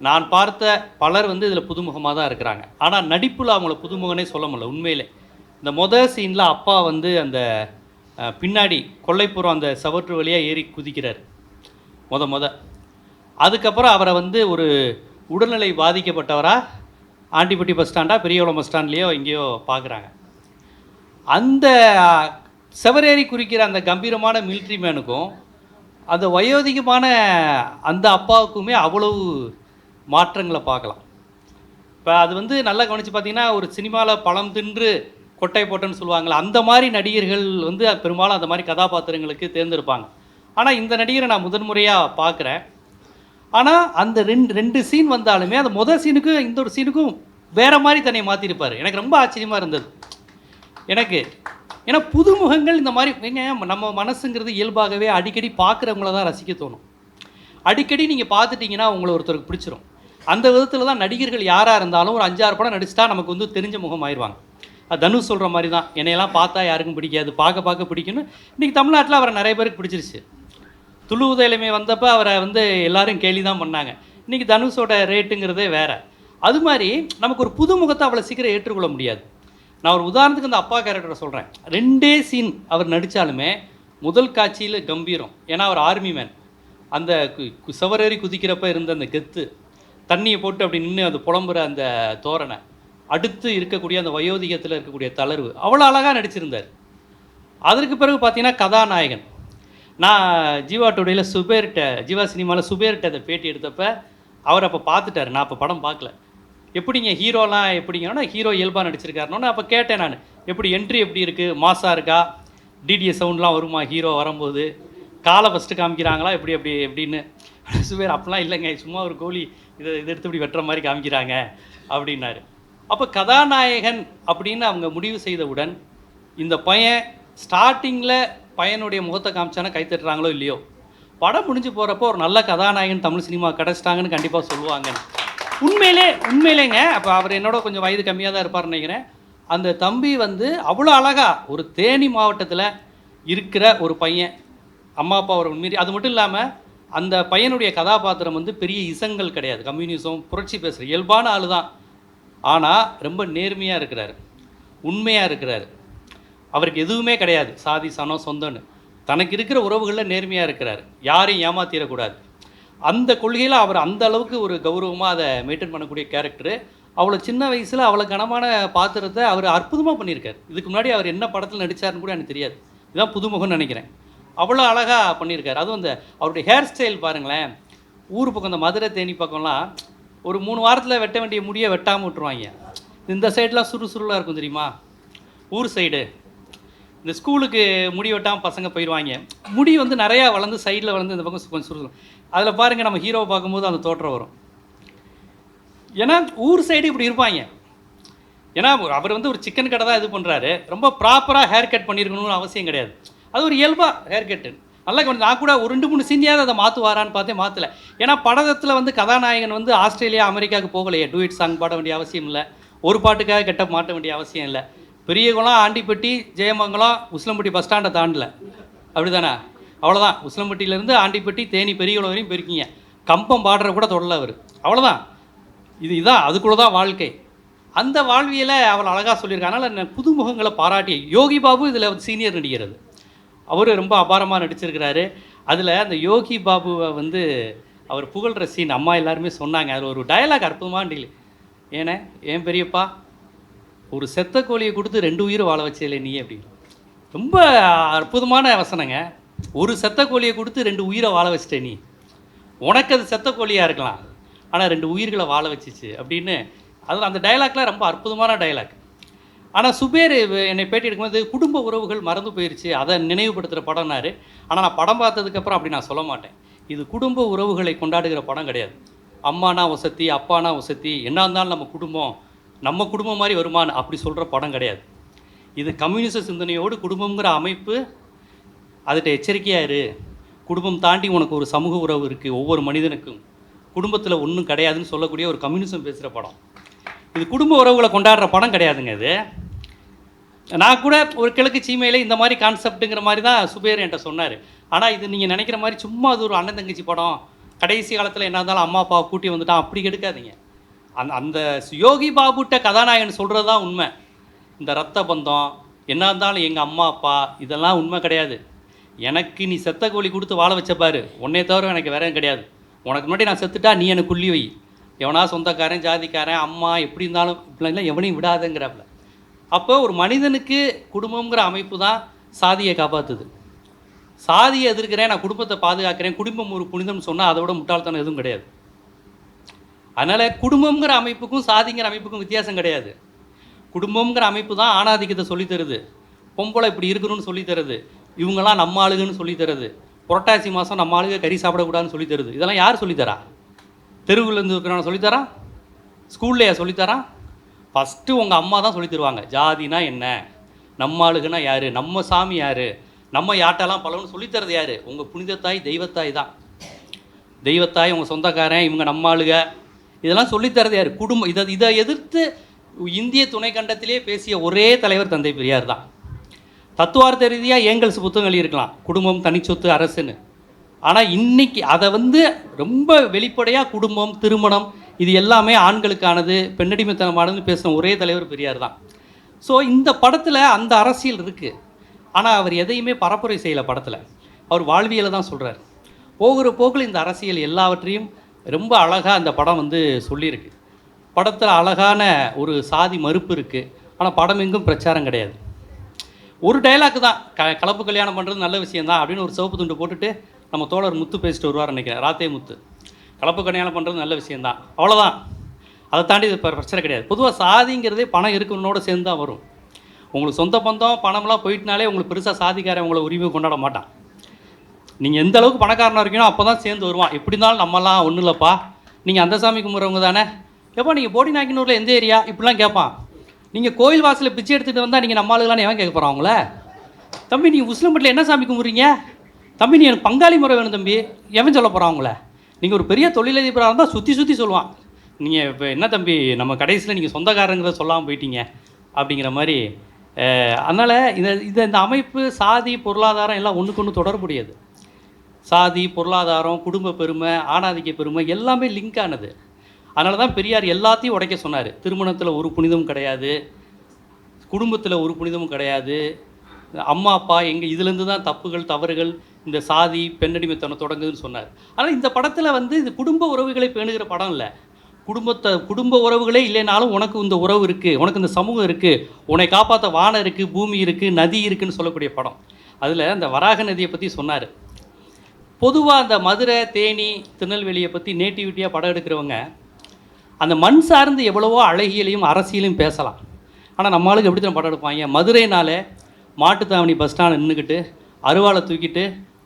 நான் பார்த்த பலர் வந்து இதில் புதுமுகமாக தான் இருக்கிறாங்க. ஆனால் நடிப்பில் அவங்கள புதுமுகனே சொல்ல முடியல. உண்மையிலே இந்த மொதல் சீனில் அப்பா வந்து அந்த பின்னாடி கொல்லைப்புறம் அந்த சவற்று வழியாக ஏறி குதிக்கிறார் அதுக்கப்புறம் அவரை வந்து ஒரு உடல்நிலை பாதிக்கப்பட்டவராக ஆண்டிப்பட்டி பஸ் ஸ்டாண்டாக பெரியகுளம் பஸ் ஸ்டாண்ட்லேயோ எங்கேயோ பார்க்குறாங்க. அந்த செவரேறி குறிக்கிற அந்த கம்பீரமான மிலிட்ரி மேனுக்கும் அந்த வயோதிகமான அந்த அப்பாவுக்குமே அவ்வளவு மாற்றங்களை பார்க்கலாம். இப்போ அது வந்து நல்லா கவனித்து பார்த்தீங்கன்னா, ஒரு சினிமாவில் பழம் தின்று கொட்டை போட்டேன்னு சொல்லுவாங்களே, அந்த மாதிரி நடிகர்கள் வந்து பெரும்பாலும் அந்த மாதிரி கதாபாத்திரங்களுக்கு தேர்ந்தெடுப்பாங்க. ஆனால் இந்த நடிகரை நான் முதன்முறையாக பார்க்குறேன். ஆனால் அந்த ரெண்டு சீன் வந்தாலுமே அந்த முதல் சீனுக்கும் இந்த ஒரு சீனுக்கும் வேறு மாதிரி தன்னை மாற்றிருப்பார். எனக்கு ரொம்ப ஆச்சரியமாக இருந்தது எனக்கு. ஏன்னா புதுமுகங்கள் இந்த மாதிரி நம்ம மனசுங்கிறது இயல்பாகவே அடிக்கடி பார்க்குறவங்கள தான் ரசிக்க தோணும். அடிக்கடி நீங்கள் பார்த்துட்டிங்கன்னா உங்களை ஒருத்தருக்கு பிடிச்சிரும். அந்த விதத்தில் தான் நடிகர்கள் யாராக இருந்தாலும் ஒரு 5-6 படம் நடிச்சிட்டா நமக்கு வந்து தெரிஞ்ச முகம் ஆயிடுவாங்க. அது தனுஷ் சொல்கிற மாதிரி தான், என்னையெல்லாம் பார்த்தா யாருக்கும் பிடிக்காது, பார்க்க பிடிக்குன்னு. இன்றைக்கி தமிழ்நாட்டில் அவரை நிறைய பேருக்கு பிடிச்சிருச்சு. துளு உதயலமை வந்தப்போ அவரை வந்து எல்லோரும் கேலி தான் பண்ணாங்க. இன்றைக்கி தனுஷோட ரேட்டுங்கிறதே வேறு. அது மாதிரி நமக்கு ஒரு புதுமுகத்தை அவ்வளோ சீக்கிரம் ஏற்றுக்கொள்ள முடியாது. நான் ஒரு உதாரணத்துக்கு அந்த அப்பா கேரக்டரை சொல்கிறேன். 2 சீன் அவர் நடித்தாலுமே முதல் காட்சியில் கம்பீரம். ஏன்னா அவர் ஆர்மி மேன். அந்த சவரேறி குதிக்கிறப்ப இருந்த அந்த கெத்து, தண்ணியை போட்டு அப்படி நின்று அது புலம்புற அந்த தோரணை, அடுத்து இருக்கக்கூடிய அந்த வயோதிகத்தில் இருக்கக்கூடிய தளர்வு, அவ்வளோ அழகாக நடிச்சிருந்தார். அதற்கு பிறகு பார்த்தீங்கன்னா கதாநாயகன். நான் ஜீவா டுடேயில் ஜீவா சினிமாவில் சுபேர்கிட்ட அதை பேட்டி எடுத்தப்போ அவர் அப்போ பார்த்துட்டார். நான் அப்போ படம் பார்க்கல. எப்படிங்க ஹீரோலாம் எப்படிங்கன்னா, ஹீரோ இயல்பாக நடிச்சிருக்காருனோன்னு அப்போ கேட்டேன் நான், எப்படி என்ட்ரி எப்படி இருக்குது, மாசாக இருக்கா, டிடிஎஸ் சவுண்ட்லாம் வருமா ஹீரோ வரும்போது, காலை ஃபஸ்ட்டு காமிக்கிறாங்களா எப்படின்னு. சுபேர் அப்படிலாம் இல்லைங்க, சும்மா ஒரு கோழி இதை எடுத்து இப்படி வெட்டுற மாதிரி காமிக்கிறாங்க அப்படின்னாரு. அப்போ கதாநாயகன் அப்படின்னு அவங்க முடிவு செய்தவுடன் இந்த பையன் ஸ்டார்டிங்கில் பையனுடைய முகத்தை காமிச்சானா கைத்தட்டுறாங்களோ இல்லையோ, படம் முடிஞ்சு போகிறப்போ ஒரு நல்ல கதாநாயகன் தமிழ் சினிமா கிடச்சிட்டாங்கன்னு கண்டிப்பாக சொல்லுவாங்க. உண்மையிலேங்க. அப்போ அவர் என்னோட கொஞ்சம் வயது கம்மியாக தான் இருப்பார்னு நினைக்கிறேன். அந்த தம்பி வந்து அவ்வளோ அழகாக ஒரு தேனி மாவட்டத்தில் இருக்கிற ஒரு பையன், அம்மா அப்பா ஒரு உண்மையை, அது மட்டும் இல்லாமல் அந்த பையனுடைய கதாபாத்திரம் வந்து பெரிய இசங்கள் கிடையாது, கம்யூனிசம் புரட்சி பேசுகிற இயல்பான ஆள் தான். ஆனால் ரொம்ப நேர்மையாக இருக்கிறார், உண்மையாக இருக்கிறார். அவருக்கு எதுவுமே கிடையாது, சாதி சனம் சொந்தன்னு. தனக்கு இருக்கிற உறவுகளில் நேர்மையாக இருக்கிறார், யாரையும் ஏமாற்றிடக்கூடாது. அந்த கொள்கையில் அவர் அந்த அளவுக்கு ஒரு கௌரவமாக அதை மெயின்டைன் பண்ணக்கூடிய கேரக்டரு. அவ்வளோ சின்ன வயசில் அவ்வளோ கனமான பாத்திரத்தை அவர் அற்புதமாக பண்ணியிருக்கார். இதுக்கு முன்னாடி அவர் என்ன படத்தில் நடித்தார்னு கூட எனக்கு தெரியாது. இதுதான் புதுமுகம்னு நினைக்கிறேன். அவ்வளோ அழகாக பண்ணியிருக்கார். அதுவும் அந்த அவருடைய ஹேர் ஸ்டைல் பாருங்களேன். ஊர் பக்கம் இந்த மதுரை தேனி பக்கம்லாம் ஒரு 3 வாரத்தில் வெட்ட வேண்டிய முடியை வெட்டாமல் விட்டுருவாங்க. இந்த சைடெலாம் சுறுசுறுலாக இருக்கும் தெரியுமா, ஊர் சைடு. இந்த ஸ்கூலுக்கு முடி வெட்டாமல் பசங்க போயிடுவாங்க. முடி வந்து நிறையா வளர்ந்து சைடில் வளர்ந்து இந்த பக்கம் கொஞ்சம் சுறுசுறு. அதில் பாருங்கள், நம்ம ஹீரோவை பார்க்கும்போது அந்த தோற்றம் வரும். ஏன்னா ஊர் சைடு இப்படி இருப்பாங்க. ஏன்னா அவர் வந்து ஒரு சிக்கன் கடை தான் இது பண்ணுறாரு. ரொம்ப ப்ராப்பராக ஹேர் கட் பண்ணியிருக்கணும்னு அவசியம் கிடையாது. அது ஒரு இயல்பாக ஹேர் கட்டு. நல்லா கொஞ்சம் நான் கூட ஒரு 2-3 சீனியாவது அதை மாற்றுவாரான்னு பார்த்தேன், மாற்றலை. ஏன்னா படத்தில் வந்து கதாநாயகன் வந்து ஆஸ்திரேலியா அமெரிக்காவுக்கு போகலையே, டூயிட் சாங் பாட வேண்டிய அவசியம் இல்லை, ஒரு பாட்டுக்காக கெட்டப் மாட்ட வேண்டிய அவசியம் இல்லை. பெரியகுளம், ஆண்டிப்பட்டி, ஜெயமங்கலம், உசிலம்பட்டி பஸ் ஸ்டாண்டை தாண்டல, அப்படி தானே? அவ்வளோதான். உசிலம்பட்டியிலேருந்து ஆண்டிப்பட்டி, தேனி, பெரியகுளம் வரையும் போயிருக்கீங்க. கம்பம் பாடுற கூட தொடல அவர், அவ்வளோதான். இதுதான் அதுக்குள்ள தான் வாழ்க்கை. அந்த வாழ்வியலை அவள் அழகாக சொல்லியிருக்காங்க. அதனால் புதுமுகங்களை பாராட்டி யோகி பாபு இதில் சீனியர் நடிகர், அவர் ரொம்ப அபாரமாக நடிச்சிருக்கிறாரு. அதில் அந்த யோகி பாபுவை வந்து அவர் புகழ்கிற சீன் அம்மா எல்லாருமே சொன்னாங்க. அதில் ஒரு டயலாக் அற்புதமாக டீல். ஏன்னா ஏன் பெரியப்பா, ஒரு செத்த கோழியை கொடுத்து 2 உயிரை வாழ வச்சதில்லை நீ அப்படின்னு. ரொம்ப அற்புதமான வசனங்க. ஒரு செத்த கோழியை கொடுத்து 2 உயிரை வாழ வச்சிட்ட நீ. உனக்கு அது செத்த கோழியாக இருக்கலாம், ஆனால் 2 உயிர்களை வாழ வச்சிச்சு அப்படின்னு. அதில் அந்த டைலாக்லாம் ரொம்ப அற்புதமான டைலாக். ஆனால் சுபேர் என்னை பேட்டி எடுக்கும்போது குடும்ப உறவுகள் மறந்து போயிடுச்சு, அதை நினைவுபடுத்துகிற படம்னாரு. ஆனால் நான் படம் பார்த்ததுக்கப்புறம் அப்படி நான் சொல்ல மாட்டேன். இது குடும்ப உறவுகளை கொண்டாடுகிற படம் கிடையாது. அம்மானா வசதி, அப்பானா வசதி, என்ன இருந்தாலும் நம்ம குடும்பம் மாதிரி வருமானு அப்படி சொல்கிற படம் கிடையாது. இது கம்யூனிச சிந்தனையோடு குடும்பங்கிற அமைப்பு, அதுகிட்ட எச்சரிக்கையாக இரு. குடும்பம் தாண்டி உனக்கு ஒரு சமூக உறவு இருக்குது, ஒவ்வொரு மனிதனுக்கும் குடும்பத்தில் ஒன்றும் கிடையாதுன்னு சொல்லக்கூடிய ஒரு கம்யூனிசம் பேசுகிற படம். இது குடும்ப உறவுகளை கொண்டாடுற படம் கிடையாதுங்க இது. நான் கூட ஒரு கிழக்கு சீமையில் இந்த மாதிரி கான்செப்ட்டுங்கிற மாதிரி தான் சுபேர் என்கிட்ட சொன்னார். ஆனால் இது நீங்கள் நினைக்கிற மாதிரி சும்மா அது ஒரு அண்ணன் தங்கச்சி படம், கடைசி காலத்தில் என்ன இருந்தாலும் அம்மா அப்பாவை கூட்டி வந்துட்டான் அப்படி எடுக்காதீங்க. அந்த யோகி பாபுட்ட கதாநாயகன் சொல்கிறது தான் உண்மை. இந்த ரத்த பந்தம் என்ன இருந்தாலும் எங்கள் அம்மா அப்பா இதெல்லாம் உண்மை கிடையாது. எனக்கு நீ செத்த கோழி கொடுத்து வாழ வச்ச பாரு, உன்னை தவிர எனக்கு வேற கிடையாது. உனக்கு முன்னாடி நான் செத்துட்டா நீ எனக்கு குள்ளி வை. எவனா சொந்தக்காரன், ஜாதிக்காரன், அம்மா எப்படி இருந்தாலும் இப்படிலாம் எவனையும் விடாதுங்கிறாப்புல. அப்போ ஒரு மனிதனுக்கு குடும்பங்கிற அமைப்பு தான் சாதியை காப்பாற்றுது. சாதியை எதிர்க்கிறேன், நான் குடும்பத்தை பாதுகாக்கிறேன், குடும்பம் ஒரு புனிதம்னு சொன்னால் அதை விட முட்டாள்தனம் எதுவும் கிடையாது. அதனால் குடும்பங்கிற அமைப்புக்கும் சாதிங்கிற அமைப்புக்கும் வித்தியாசம் கிடையாது. குடும்பங்கிற அமைப்பு தான் ஆணாதிக்கத்தை சொல்லித்தருது, பொம்பளை இப்படி இருக்கணும்னு சொல்லித்தருது, இவங்கெல்லாம் நம்ம ஆளுகன்னு சொல்லித்தருது, புரட்டாசி மாதம் நம்ம ஆளுக கறி சாப்பிடக்கூடாதுன்னு சொல்லித்தருது. இதெல்லாம் யார் சொல்லித்தரா? தெருவுலேருந்து இருக்கிறவன சொல்லித்தரான்? ஸ்கூல்லையா சொல்லித்தரான்? ஃபஸ்ட்டு உங்கள் அம்மா தான் சொல்லி தருவாங்க. ஜாதினா என்ன, நம்ம ஆளுகுன்னா யார், நம்ம சாமி யார், நம்ம யாட்டெல்லாம் பழம்னு சொல்லித்தரது யார்? உங்கள் புனிதத்தாய் தெய்வத்தாய் தான். தெய்வத்தாய், உங்கள் சொந்தக்காரன், இவங்க நம்ம ஆளுக, இதெல்லாம் சொல்லித்தரது யார்? குடும்பம். இதை எதிர்த்து இந்திய துணைக்கண்டத்திலே பேசிய ஒரே தலைவர் தந்தை பெரியார் தான். தத்துவார்த்த ரீதியாக ஏங்கல்ஸ் புத்தகம் எழுதியிருக்கலாம், குடும்பம் தனிச்சொத்து அரசுன்னு. ஆனால் இன்றைக்கி அதை வந்து ரொம்ப வெளிப்படையாக குடும்பம், திருமணம் இது எல்லாமே ஆண்களுக்கானது, பெண்ணடிமைத்தனமானதுன்னு பேசின ஒரே தலைவர் பெரியார் தான். ஸோ இந்த படத்தில் அந்த அரசியல் இருக்குது. ஆனால் அவர் எதையுமே பரப்புரை செய்யலை படத்தில். அவர் வாழ்வியலை தான் சொல்கிறார். போகிற போக்கில் இந்த அரசியல் எல்லாவற்றையும் ரொம்ப அழகாக அந்த படம் வந்து சொல்லியிருக்கு. படத்தில் அழகான ஒரு சாதி மறுப்பு இருக்குது. ஆனால் படம் எங்கும் பிரச்சாரம் கிடையாது. ஒரு டைலாக் தான், கலப்பு கல்யாணம் பண்ணுறது நல்ல விஷயந்தான் அப்படின்னு ஒரு சிவப்பு துண்டு போட்டுட்டு நம்ம தோழர் முத்து பேசிட்டு வருவார் நினைக்கிறேன், ராத்தே முத்து. கலப்பு கல்யாணம் பண்ணுறது நல்ல விஷயந்தான், அவ்வளோதான். அதை தாண்டி இது பிரச்சனை கிடையாது. பொதுவாக சாதிங்கிறதே பணம் இருக்கணுன்னோட சேர்ந்து தான் வரும். உங்களுக்கு சொந்த பந்தம் பணம்லாம் போயிட்டுனாலே உங்களுக்கு பெருசாக சாதிக்காரன் உங்களை உரிமை கொண்டாட மாட்டான். நீங்கள் எந்த அளவுக்கு பணக்காரனாக இருக்கீங்களோ அப்போ தான் சேர்ந்து வருவான். எப்படி இருந்தாலும் நம்மலாம் ஒன்றும் இல்லைப்பா, நீங்கள் அந்த சாமி கும்பிட்றவங்க தானே, எப்போ நீங்கள் போடி நாக்கினூரில் எந்த ஏரியா இப்படிலாம் கேட்பான். நீங்கள் கோயில் வாசலில் பிச்சை எடுத்துகிட்டு வந்தால் நீங்கள் நம்ம ஆளுகளான்னு எவன் கேட்க போகிறான் அவங்கள? தம்பி நீங்கள் உசிலம்பட்டியில் என்ன சாமி கும்பிட்றீங்க தம்பி, நீ எனக்கு பங்காளி முறை வேணும் தம்பி, எவன் சொல்ல போகிறான் அவங்கள? நீங்கள் ஒரு பெரிய தொழிலதிபராக இருந்தால் சுற்றி சொல்லுவான். நீங்கள் இப்போ என்ன தம்பி நம்ம கடைசியில் நீங்கள் சொந்தக்காரங்கிறத சொல்லாமல் போயிட்டீங்க அப்படிங்கிற மாதிரி. அதனால் இந்த அமைப்பு சாதி பொருளாதாரம் எல்லாம் ஒன்றுக்கு ஒன்று தொடர்புடையது. சாதி பொருளாதாரம், குடும்ப பெருமை, ஆணாதிக்க பெருமை எல்லாமே லிங்க் ஆனது. அதனால தான் பெரியார் எல்லாத்தையும் உடைக்க சொன்னார். திருமணத்தில் ஒரு புனிதமும் கிடையாது, குடும்பத்தில் ஒரு புனிதமும் கிடையாது, அம்மா அப்பா எங்கள் இதுலேருந்து தான் தப்புகள் தவறுகள், இந்த சாதி பெண்ணடிமைத்தனம் தொடங்குதுன்னு சொன்னார். ஆனால் இந்த படத்தில் வந்து இது குடும்ப உறவுகளை பேணுகிற படம் இல்லை. குடும்ப உறவுகளே இல்லைனாலும் உனக்கு இந்த உறவு இருக்குது, உனக்கு இந்த சமூகம் இருக்குது, உன்னை காப்பாற்ற வானம் இருக்குது, பூமி இருக்குது, நதி இருக்குதுன்னு சொல்லக்கூடிய படம். அதில் அந்த வராக நதியை பற்றி சொன்னார். பொதுவாக அந்த மதுரை, தேனி, திருநெல்வேலியை பற்றி நேட்டிவிட்டியாக படம் எடுக்கிறவங்க அந்த மண் சார்ந்து எவ்வளவோ அழகியலையும் அரசியலையும் பேசலாம். ஆனால் நம்ம ஆளுக்கு எப்படி தான் படம் எடுப்பாங்க? மதுரைனாலே மாட்டுத்தாவணி பஸ் ஸ்டாண்ட் நின்றுக்கிட்டு அருவாளை தூக்கிட்டு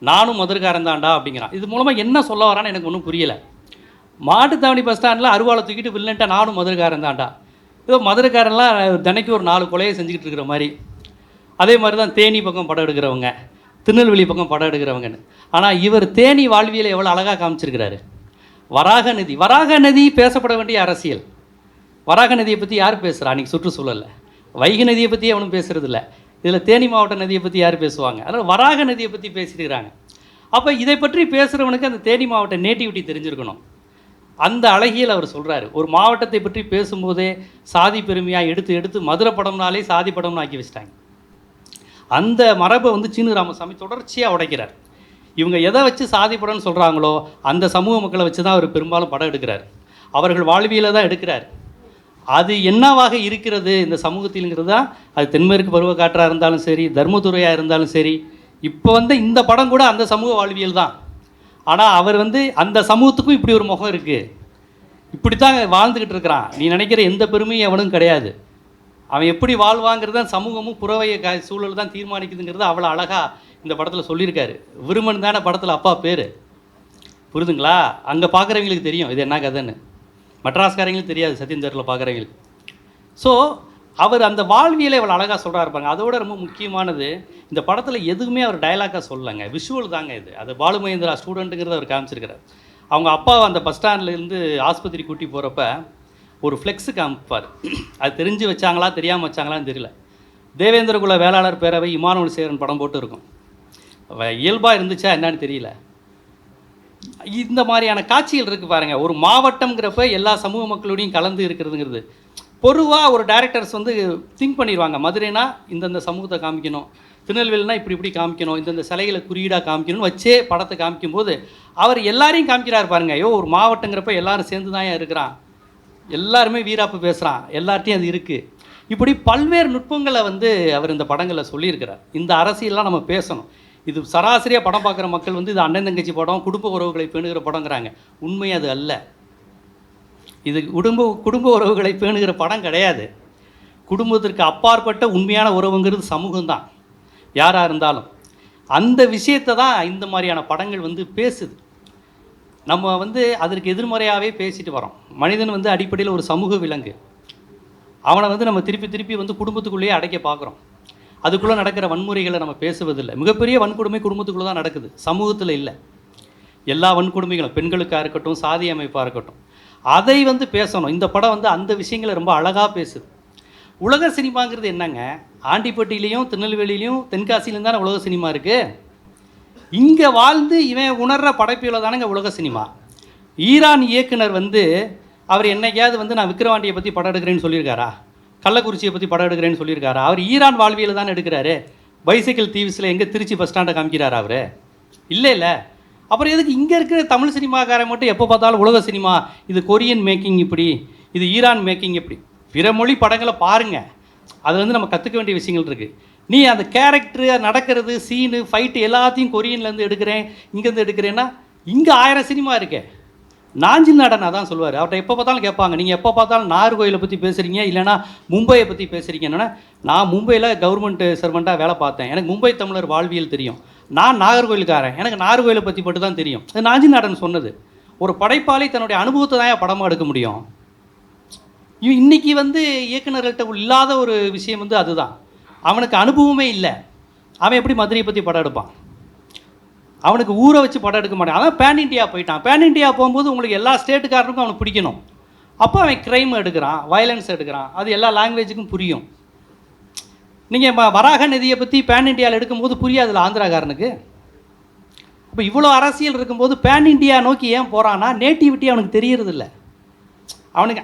நானும் மதுரைக்காரன் தான்டா அப்படிங்கிறான். இது மூலமாக என்ன சொல்ல வரான்னு எனக்கு ஒன்றும் புரியலை. மாட்டுத்தாவணி பஸ் ஸ்டாண்டில் அருவாளை தூக்கிட்டு வில்லன்ட்டா நானும் மதுரைக்காரன் தான்டா. ஏதோ மதுரைக்காரன்லாம் தினைக்கு ஒரு 4 கொலையை செஞ்சுக்கிட்டு இருக்கிற மாதிரி. அதே மாதிரி தான் தேனி பக்கம் படம் எடுக்கிறவங்க திருநெல்வேலி பக்கம் படம் எடுக்கிறவங்கன்னு. ஆனால் இவர் தேனி வாழ்வியலை எவ்வளோ அழகாக காமிச்சிருக்கிறாரு. வராக நதி பேசப்பட வேண்டிய அரசியல். வராக நதியை பற்றி யார் பேசுகிறா அன்றைக்கி சுற்றுச்சூழலில்? வைகை நதியை பற்றி அவனும் பேசுகிறதில்ல. இதில் தேனி மாவட்ட நதியை பற்றி யார் பேசுவாங்க? அதனால் வராக நதியை பற்றி பேசியிருக்கிறாங்க. அப்போ இதை பற்றி பேசுகிறவனுக்கு அந்த தேனி மாவட்ட நேட்டிவிட்டி தெரிஞ்சிருக்கணும். அந்த அழகியல் அவர் சொல்கிறாரு. ஒரு மாவட்டத்தை பற்றி பேசும்போதே சாதி பெருமையாக எடுத்து எடுத்து மதுரை படம்னாலே சாதி படம்னு ஆக்கி வச்சிட்டாங்க. அந்த மரபை வந்து சீனு ராமசாமி தொடர்ச்சியாக உடைக்கிறார். இவங்க எதை வச்சு சாதி படம்னு சொல்கிறாங்களோ அந்த சமூக மக்களை வச்சு தான் அவர் பெரும்பாலும் படம் எடுக்கிறார். அவர்கள் வாழ்வியலை தான் எடுக்கிறார். அது என்னவாக இருக்கிறது இந்த சமூகத்தில்ங்கிறது தான். அது தென்மேற்கு பருவக்காற்றாக இருந்தாலும் சரி, தர்மதுரையாக இருந்தாலும் சரி, இப்போ வந்து இந்த படம் கூட அந்த சமூக வாழ்வியல் தான். ஆனால் அவர் வந்து அந்த சமூகத்துக்கும் இப்படி ஒரு முகம் இருக்குது, இப்படி தான் வாழ்ந்துக்கிட்டு இருக்கிறான், நீ நினைக்கிற எந்த பெருமையும் எவனும் கிடையாது, அவன் எப்படி வாழ்வாங்கிறது தான் சமூகமும் புறவைய சூழல் தான் தீர்மானிக்குதுங்கிறது அவ்வளோ அழகாக இந்த படத்தில் சொல்லியிருக்காரு. விருமன் தானே படத்தில் அப்பா பேர், புரிதுங்களா? அங்கே பார்க்குறவங்களுக்கு தெரியும் இது என்ன கதைன்னு, மெட்ராஸ்காரங்களுக்கு தெரியாது, சத்யந்தரில் பார்க்குறவங்களுக்கு. ஸோ அவர் அந்த வாழ்வியலை அவ்வளோ அழகாக சொல்கிறா இருப்பாங்க. அதோட ரொம்ப முக்கியமானது இந்த படத்தில் எதுவுமே அவர் டயலாக்காக சொல்லலைங்க, விஷுவல் தாங்க இது. அது பாலு மகேந்திரா ஸ்டூடெண்ட்டுங்கிறத அவர் காமிச்சிருக்கிறார். அவங்க அப்பாவை அந்த பஸ் ஸ்டாண்ட்லேருந்து ஆஸ்பத்திரி கூட்டி போகிறப்ப ஒரு ஃப்ளெக்ஸு காமிப்பார். அது தெரிஞ்சு வச்சாங்களா தெரியாமல் வச்சாங்களான்னு தெரியல. தேவேந்திர குல வேளாளர் பேரவை இமானுவல் சேரன் படம் போட்டு இருக்கும். இயல்பாக இருந்துச்சா என்னன்னு தெரியல. இந்த மாதிரியான காட்சிகள் இருக்குது பாருங்கள். ஒரு மாவட்டம்ங்கிறப்ப எல்லா சமூக மக்களோடையும் கலந்து இருக்கிறதுங்கிறது பொதுவாக ஒரு டைரக்டர்ஸ் வந்து திங்க் பண்ணிடுவாங்க. மதுரைனா இந்தந்த சமூகத்தை காமிக்கணும், திருநெல்வேலினா இப்படி இப்படி காமிக்கணும், இந்தந்த சிலைகளை குறியீடாக காமிக்கணும்னு வச்சே படத்தை காமிக்கும்போது அவர் எல்லாரையும் காமிக்கிறார் பாருங்க. ஐயோ ஒரு மாவட்டங்கிறப்ப எல்லாரும் சேர்ந்து தான் இருக்கிறான், எல்லாருமே வீராப்பு பேசுகிறான், எல்லார்ட்டையும் அது இருக்குது. இப்படி பல்வேறு நுட்பங்களை வந்து அவர் இந்த படங்களில் சொல்லியிருக்கிறார். இந்த அரசியல்லாம் நம்ம பேசணும். இது சராசரியாக படம் பார்க்குற மக்கள் வந்து இது அண்ணன் தங்கச்சி படம், குடும்ப உறவுகளை பேணுகிற படங்கிறாங்க. உண்மை அது அல்ல. இது குடும்ப உறவுகளை பேணுகிற படம் கிடையாது. குடும்பத்திற்கு அப்பாற்பட்ட உண்மையான உறவுங்கிறது சமூகம்தான், யாராக இருந்தாலும். அந்த விஷயத்தை தான் இந்த மாதிரியான படங்கள் வந்து பேசுது. நம்ம வந்து அதற்கு எதிர்மறையாகவே பேசிட்டு வரோம். மனிதன் வந்து அடிப்படையில் ஒரு சமூக விலங்கு. அவனை வந்து நம்ம திருப்பி திருப்பி வந்து குடும்பத்துக்குள்ளேயே அடைக்க பார்க்குறோம். அதுக்குள்ளே நடக்கிற வன்முறைகளை நம்ம பேசுவதில்லை. மிகப்பெரிய வன்கொடுமை குடும்பத்துக்குள்ளே தான் நடக்குது, சமூகத்தில் இல்லை. எல்லா வன்கொடுமைகளும் பெண்களுக்காக இருக்கட்டும், சாதி அமைப்பாக இருக்கட்டும், அதை வந்து பேசணும். இந்த படம் வந்து அந்த விஷயங்களை ரொம்ப அழகாக பேசுது. உலக சினிமாங்கிறது என்னங்க? ஆண்டிப்பட்டியிலையும் திருநெல்வேலியிலையும் தென்காசியிலும் தானே உலக சினிமா இருக்குது. இங்கே வாழ்ந்து இவன் உணர்கிற படைப்பில் தானேங்க உலக சினிமா. ஈரான் இயக்குனர் வந்து அவர் என்னைக்காவது வந்து நான் விக்ரவாண்டியை பற்றி படம் எடுக்கிறேன்னு சொல்லியிருக்காரா? கள்ளக்குறிச்சியை பற்றி படம் எடுக்கிறேன்னு சொல்லியிருக்காரா? அவர் ஈரான் வாழ்வியல் தானே எடுக்கிறாரு. பைசைக்கிள் தீவ்ஸில் எங்கே திருச்சி பஸ் ஸ்டாண்டை காமிக்கிறாரா அவர்? இல்லை. அப்புறம் எதுக்கு இங்கே இருக்கிற தமிழ் சினிமாக்காரன் மட்டும் எப்போ பார்த்தாலும் உலக சினிமா, இது கொரியன் மேக்கிங் இப்படி, இது ஈரான் மேக்கிங் இப்படி. பிற மொழி படங்களை பாருங்கள், அது வந்து நம்ம கற்றுக்க வேண்டிய விஷயங்கள் இருக்குது. நீ அந்த கேரக்டரு நடக்கிறது, சீனு, ஃபைட்டு எல்லாத்தையும் கொரியன்லேருந்து எடுக்கிறேன், இங்கேருந்து எடுக்கிறேன்னா இங்கே 1000 சினிமா இருக்கே. நாஞ்சில் நாடன் அதான் சொல்லுவார். அவர்கிட்ட எப்போ பார்த்தாலும் கேட்பாங்க, நீங்கள் எப்போ பார்த்தாலும் நாகர்கோயிலை பற்றி பேசுகிறீங்க, இல்லைனா மும்பையை பற்றி பேசுகிறீங்கன்னா, நான் மும்பையில் கவர்மெண்ட் சர்வெண்ட்டாக வேலை பார்த்தேன், எனக்கு மும்பை தமிழர் வாழ்வியல் தெரியும். நான் நாகர்கோயிலுக்காரன், எனக்கு நாகர்கோயிலை பற்றி மட்டும் தான் தெரியும். அது நாஞ்சில் நாடன் சொன்னது. ஒரு படைப்பாளி தன்னுடைய அனுபவத்தை தான் படமாக எடுக்க முடியும். இன்றைக்கி வந்து இயக்குநர்கள்ட்ட இல்லாத ஒரு விஷயம் வந்து அதுதான். அவனுக்கு அனுபவமே இல்லை, அவன் எப்படி மதுரையை பற்றி படம் எடுப்பான்? அவனுக்கு ஊரை வச்சு படம் எடுக்க மாட்டான். அதான் பேன் இண்டியா போயிட்டான். பேன் இண்டியா போகும்போது உங்களுக்கு எல்லா ஸ்டேட்டுக்காரனுக்கும் அவனுக்கு பிடிக்கணும். அப்போ அவன் க்ரைம் எடுக்கிறான், வயலன்ஸ் எடுக்கிறான், அது எல்லா லாங்குவேஜுக்கும் புரியும். நீங்கள் வராக நதியை பற்றி பேன் இண்டியாவில் எடுக்கும்போது புரியாதுல்ல ஆந்திராக்காரனுக்கு. அப்போ இவ்வளோ அரசியல் இருக்கும்போது பேன் இண்டியா நோக்கி ஏன் போகிறான்னா, நேட்டிவிட்டி அவனுக்கு தெரியறதில்ல.